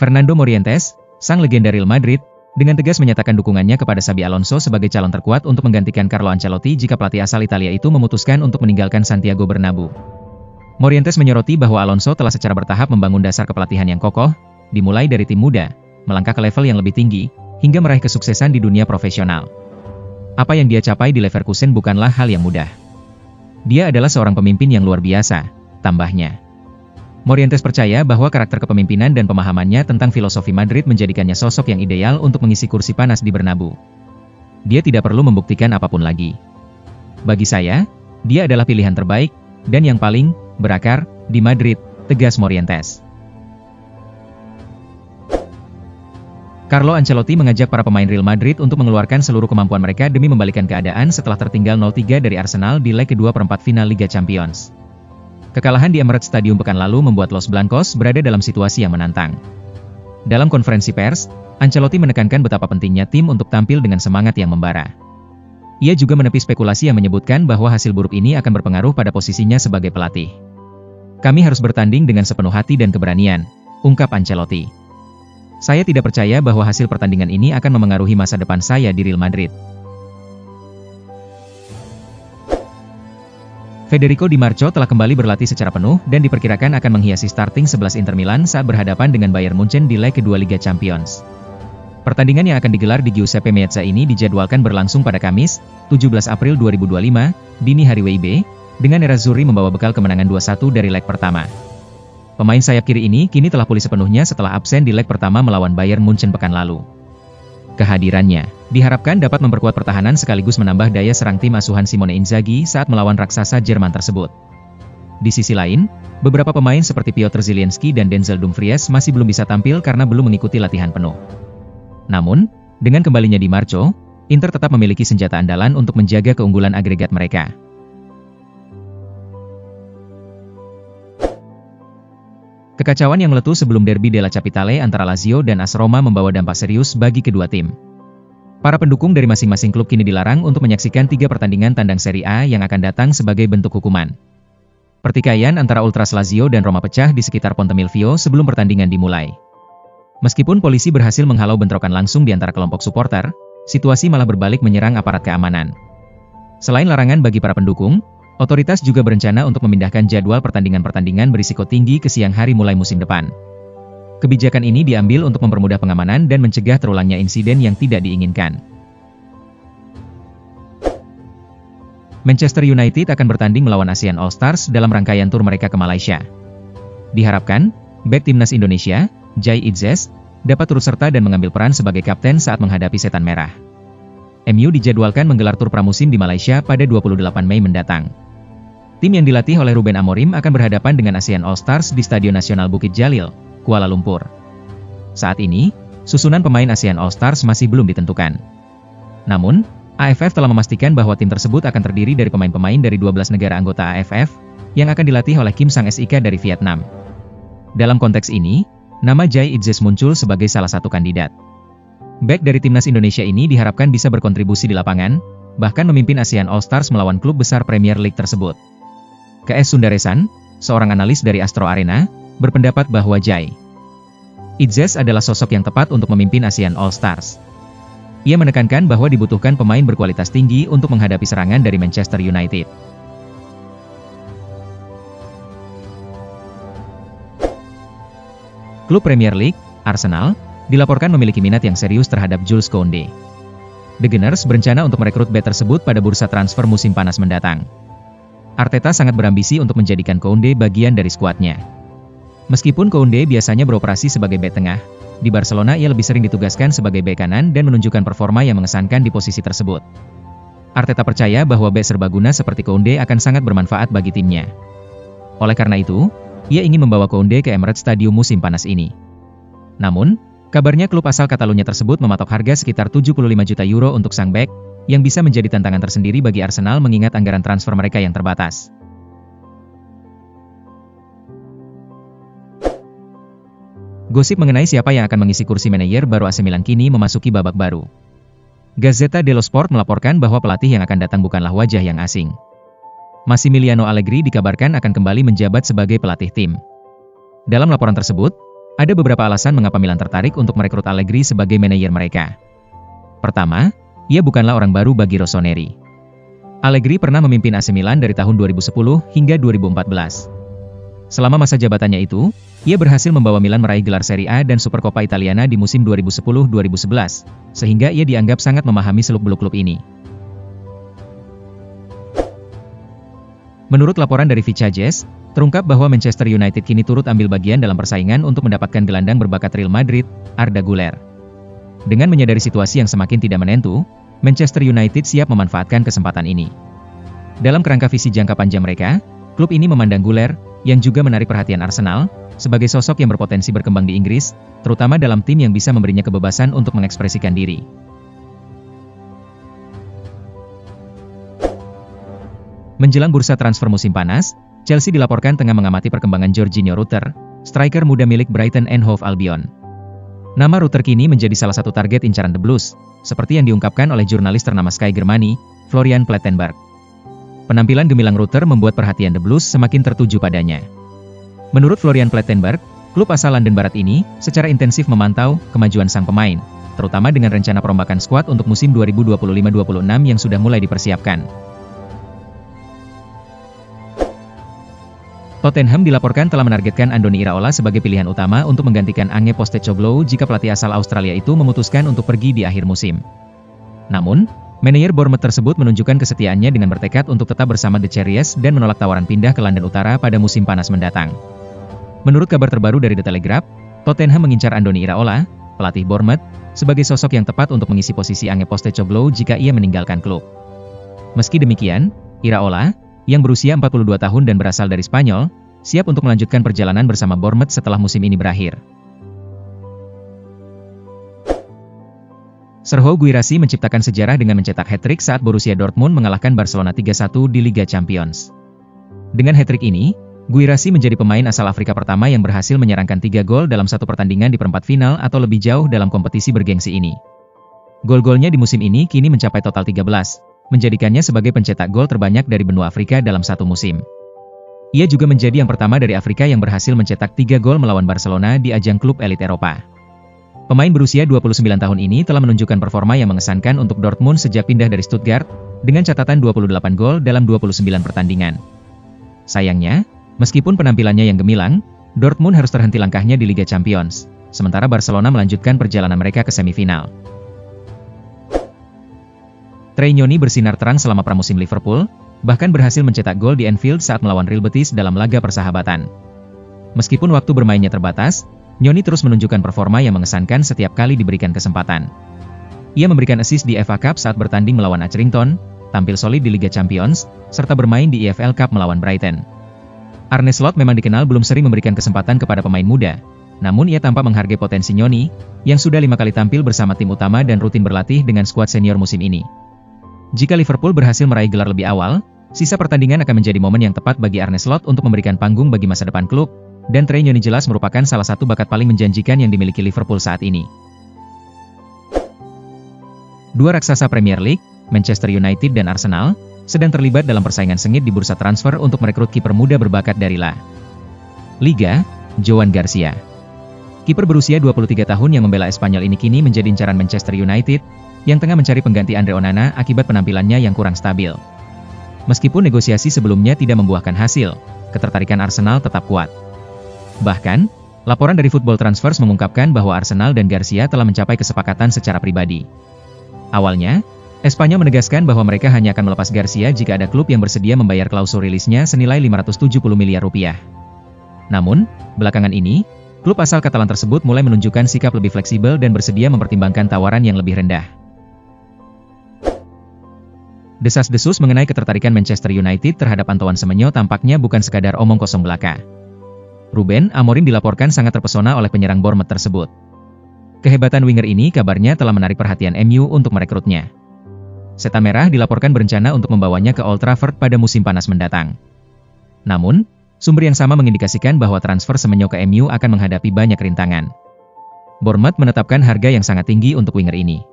Fernando Morientes, sang legenda Real Madrid, dengan tegas menyatakan dukungannya kepada Xabi Alonso sebagai calon terkuat untuk menggantikan Carlo Ancelotti jika pelatih asal Italia itu memutuskan untuk meninggalkan Santiago Bernabeu. Morientes menyoroti bahwa Alonso telah secara bertahap membangun dasar kepelatihan yang kokoh, dimulai dari tim muda, melangkah ke level yang lebih tinggi, hingga meraih kesuksesan di dunia profesional. Apa yang dia capai di Leverkusen bukanlah hal yang mudah. Dia adalah seorang pemimpin yang luar biasa, tambahnya. Morientes percaya bahwa karakter kepemimpinan dan pemahamannya tentang filosofi Madrid menjadikannya sosok yang ideal untuk mengisi kursi panas di Bernabeu. Dia tidak perlu membuktikan apapun lagi. Bagi saya, dia adalah pilihan terbaik, dan yang paling berakar di Madrid, tegas Morientes. Carlo Ancelotti mengajak para pemain Real Madrid untuk mengeluarkan seluruh kemampuan mereka demi membalikan keadaan setelah tertinggal 0-3 dari Arsenal di leg kedua perempat final Liga Champions. Kekalahan di Emirates Stadium pekan lalu membuat Los Blancos berada dalam situasi yang menantang. Dalam konferensi pers, Ancelotti menekankan betapa pentingnya tim untuk tampil dengan semangat yang membara. Ia juga menepi spekulasi yang menyebutkan bahwa hasil buruk ini akan berpengaruh pada posisinya sebagai pelatih. Kami harus bertanding dengan sepenuh hati dan keberanian, ungkap Ancelotti. Saya tidak percaya bahwa hasil pertandingan ini akan memengaruhi masa depan saya di Real Madrid. Federico Di Marco telah kembali berlatih secara penuh dan diperkirakan akan menghiasi starting 11 Inter Milan saat berhadapan dengan Bayern Munchen di leg kedua Liga Champions. Pertandingan yang akan digelar di Giuseppe Meazza ini dijadwalkan berlangsung pada Kamis, 17 April 2025, dini hari WIB, dengan Nerazzurri membawa bekal kemenangan 2-1 dari leg pertama. Pemain sayap kiri ini kini telah pulih sepenuhnya setelah absen di leg pertama melawan Bayern Munchen pekan lalu. Kehadirannya diharapkan dapat memperkuat pertahanan sekaligus menambah daya serang tim asuhan Simone Inzaghi saat melawan raksasa Jerman tersebut. Di sisi lain, beberapa pemain seperti Piotr Zielinski dan Denzel Dumfries masih belum bisa tampil karena belum mengikuti latihan penuh. Namun, dengan kembalinya Di Marco, Inter tetap memiliki senjata andalan untuk menjaga keunggulan agregat mereka. Kekacauan yang meletus sebelum derby della Capitale antara Lazio dan AS Roma membawa dampak serius bagi kedua tim. Para pendukung dari masing-masing klub kini dilarang untuk menyaksikan 3 pertandingan tandang Serie A yang akan datang sebagai bentuk hukuman. Pertikaian antara Ultras Lazio dan Roma pecah di sekitar Ponte Milvio sebelum pertandingan dimulai. Meskipun polisi berhasil menghalau bentrokan langsung di antara kelompok supporter, situasi malah berbalik menyerang aparat keamanan. Selain larangan bagi para pendukung, otoritas juga berencana untuk memindahkan jadwal pertandingan-pertandingan berisiko tinggi ke siang hari mulai musim depan. Kebijakan ini diambil untuk mempermudah pengamanan dan mencegah terulangnya insiden yang tidak diinginkan. Manchester United akan bertanding melawan ASEAN All-Stars dalam rangkaian tur mereka ke Malaysia. Diharapkan, bek timnas Indonesia, Jai Itzes, dapat turut serta dan mengambil peran sebagai kapten saat menghadapi Setan Merah. MU dijadwalkan menggelar tur pramusim di Malaysia pada 28 Mei mendatang. Tim yang dilatih oleh Ruben Amorim akan berhadapan dengan ASEAN All-Stars di Stadion Nasional Bukit Jalil, Kuala Lumpur. Saat ini, susunan pemain ASEAN All-Stars masih belum ditentukan. Namun, AFF telah memastikan bahwa tim tersebut akan terdiri dari pemain-pemain dari 12 negara anggota AFF, yang akan dilatih oleh Kim Sang SIK dari Vietnam. Dalam konteks ini, nama Jai Itzes muncul sebagai salah satu kandidat. Bek dari timnas Indonesia ini diharapkan bisa berkontribusi di lapangan, bahkan memimpin ASEAN All-Stars melawan klub besar Premier League tersebut. KS Sundaresan, seorang analis dari Astro Arena, berpendapat bahwa Jai Itzes adalah sosok yang tepat untuk memimpin ASEAN All-Stars. Ia menekankan bahwa dibutuhkan pemain berkualitas tinggi untuk menghadapi serangan dari Manchester United. Klub Premier League, Arsenal, dilaporkan memiliki minat yang serius terhadap Jules Koundé. The Gunners berencana untuk merekrut bek tersebut pada bursa transfer musim panas mendatang. Arteta sangat berambisi untuk menjadikan Koundé bagian dari skuadnya. Meskipun Koundé biasanya beroperasi sebagai bek tengah, di Barcelona ia lebih sering ditugaskan sebagai bek kanan dan menunjukkan performa yang mengesankan di posisi tersebut. Arteta percaya bahwa bek serbaguna seperti Koundé akan sangat bermanfaat bagi timnya. Oleh karena itu, ia ingin membawa Koundé ke Emirates Stadium musim panas ini. Namun, kabarnya klub asal Catalunya tersebut mematok harga sekitar 75 juta euro untuk sang bek, yang bisa menjadi tantangan tersendiri bagi Arsenal mengingat anggaran transfer mereka yang terbatas. Gosip mengenai siapa yang akan mengisi kursi manajer baru AC Milan kini memasuki babak baru. Gazzetta dello Sport melaporkan bahwa pelatih yang akan datang bukanlah wajah yang asing. Massimiliano Allegri dikabarkan akan kembali menjabat sebagai pelatih tim. Dalam laporan tersebut, Ada beberapa alasan mengapa Milan tertarik untuk merekrut Allegri sebagai manajer mereka. Pertama, ia bukanlah orang baru bagi Rossoneri. Allegri pernah memimpin AC Milan dari tahun 2010 hingga 2014. Selama masa jabatannya itu, ia berhasil membawa Milan meraih gelar Serie A dan Supercoppa Italiana di musim 2010-2011, sehingga ia dianggap sangat memahami seluk-beluk klub ini. Menurut laporan dari Vichajes, terungkap bahwa Manchester United kini turut ambil bagian dalam persaingan untuk mendapatkan gelandang berbakat Real Madrid, Arda Güler. Dengan menyadari situasi yang semakin tidak menentu, Manchester United siap memanfaatkan kesempatan ini. Dalam kerangka visi jangka panjang mereka, klub ini memandang Güler, yang juga menarik perhatian Arsenal, sebagai sosok yang berpotensi berkembang di Inggris, terutama dalam tim yang bisa memberinya kebebasan untuk mengekspresikan diri. Menjelang bursa transfer musim panas, Chelsea dilaporkan tengah mengamati perkembangan Georginio Rutter, striker muda milik Brighton and Hove Albion. Nama Rutter kini menjadi salah satu target incaran The Blues, seperti yang diungkapkan oleh jurnalis ternama Sky Germany, Florian Plettenberg. Penampilan gemilang Rutter membuat perhatian The Blues semakin tertuju padanya. Menurut Florian Plettenberg, klub asal London Barat ini secara intensif memantau kemajuan sang pemain, terutama dengan rencana perombakan skuad untuk musim 2025-26 yang sudah mulai dipersiapkan. Tottenham dilaporkan telah menargetkan Andoni Iraola sebagai pilihan utama untuk menggantikan Ange Postecoglou jika pelatih asal Australia itu memutuskan untuk pergi di akhir musim. Namun, manajer Bournemouth tersebut menunjukkan kesetiaannya dengan bertekad untuk tetap bersama The Cherries dan menolak tawaran pindah ke London Utara pada musim panas mendatang. Menurut kabar terbaru dari The Telegraph, Tottenham mengincar Andoni Iraola, pelatih Bournemouth, sebagai sosok yang tepat untuk mengisi posisi Ange Postecoglou jika ia meninggalkan klub. Meski demikian, Iraola, yang berusia 42 tahun dan berasal dari Spanyol, siap untuk melanjutkan perjalanan bersama Bournemouth setelah musim ini berakhir. Serhou Guirassy menciptakan sejarah dengan mencetak hat-trick saat Borussia Dortmund mengalahkan Barcelona 3-1 di Liga Champions. Dengan hat-trick ini, Guirassy menjadi pemain asal Afrika pertama yang berhasil menyerangkan 3 gol dalam satu pertandingan di perempat final atau lebih jauh dalam kompetisi bergengsi ini. Gol-golnya di musim ini kini mencapai total 13. Menjadikannya sebagai pencetak gol terbanyak dari benua Afrika dalam satu musim. Ia juga menjadi yang pertama dari Afrika yang berhasil mencetak 3 gol melawan Barcelona di ajang klub elit Eropa. Pemain berusia 29 tahun ini telah menunjukkan performa yang mengesankan untuk Dortmund sejak pindah dari Stuttgart, dengan catatan 28 gol dalam 29 pertandingan. Sayangnya, meskipun penampilannya yang gemilang, Dortmund harus terhenti langkahnya di Liga Champions, sementara Barcelona melanjutkan perjalanan mereka ke semifinal. Trainioni bersinar terang selama pramusim Liverpool, bahkan berhasil mencetak gol di Anfield saat melawan Real Betis dalam laga persahabatan. Meskipun waktu bermainnya terbatas, Nyoni terus menunjukkan performa yang mengesankan setiap kali diberikan kesempatan. Ia memberikan assist di FA Cup saat bertanding melawan Accrington, tampil solid di Liga Champions, serta bermain di EFL Cup melawan Brighton. Arne Slot memang dikenal belum sering memberikan kesempatan kepada pemain muda, namun ia tampak menghargai potensi Nyoni, yang sudah 5 kali tampil bersama tim utama dan rutin berlatih dengan skuad senior musim ini. Jika Liverpool berhasil meraih gelar lebih awal, sisa pertandingan akan menjadi momen yang tepat bagi Arne Slot untuk memberikan panggung bagi masa depan klub, dan Trainioni jelas merupakan salah satu bakat paling menjanjikan yang dimiliki Liverpool saat ini. Dua raksasa Premier League, Manchester United dan Arsenal, sedang terlibat dalam persaingan sengit di bursa transfer untuk merekrut kiper muda berbakat dari La Liga, Joan Garcia. Kiper berusia 23 tahun yang membela Espanyol ini kini menjadi incaran Manchester United, yang tengah mencari pengganti Andre Onana akibat penampilannya yang kurang stabil. Meskipun negosiasi sebelumnya tidak membuahkan hasil, ketertarikan Arsenal tetap kuat. Bahkan, laporan dari Football Transfers mengungkapkan bahwa Arsenal dan Garcia telah mencapai kesepakatan secara pribadi. Awalnya, Espanyol menegaskan bahwa mereka hanya akan melepas Garcia jika ada klub yang bersedia membayar klausul rilisnya senilai 570 miliar rupiah. Namun, belakangan ini, klub asal Katalan tersebut mulai menunjukkan sikap lebih fleksibel dan bersedia mempertimbangkan tawaran yang lebih rendah. Desas-desus mengenai ketertarikan Manchester United terhadap Antoine Semenyo tampaknya bukan sekadar omong kosong belaka. Ruben Amorim dilaporkan sangat terpesona oleh penyerang Bournemouth tersebut. Kehebatan winger ini kabarnya telah menarik perhatian MU untuk merekrutnya. Setan Merah dilaporkan berencana untuk membawanya ke Old Trafford pada musim panas mendatang. Namun, sumber yang sama mengindikasikan bahwa transfer Semenyo ke MU akan menghadapi banyak rintangan. Bournemouth menetapkan harga yang sangat tinggi untuk winger ini.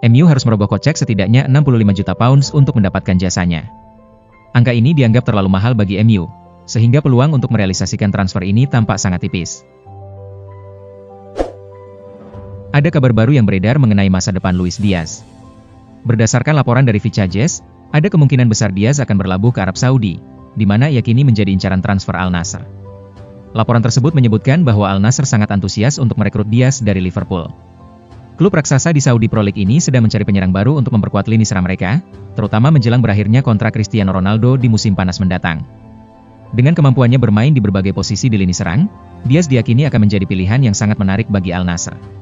MU harus merogoh kocek setidaknya 65 juta pounds untuk mendapatkan jasanya. Angka ini dianggap terlalu mahal bagi MU, sehingga peluang untuk merealisasikan transfer ini tampak sangat tipis. Ada kabar baru yang beredar mengenai masa depan Luis Diaz. Berdasarkan laporan dari Vichajes, ada kemungkinan besar Diaz akan berlabuh ke Arab Saudi, di mana ia kini menjadi incaran transfer Al Nassr. Laporan tersebut menyebutkan bahwa Al Nassr sangat antusias untuk merekrut Diaz dari Liverpool. Klub raksasa di Saudi Pro League ini sedang mencari penyerang baru untuk memperkuat lini serang mereka, terutama menjelang berakhirnya kontrak Cristiano Ronaldo di musim panas mendatang. Dengan kemampuannya bermain di berbagai posisi di lini serang, Diaz diyakini akan menjadi pilihan yang sangat menarik bagi Al Nassr.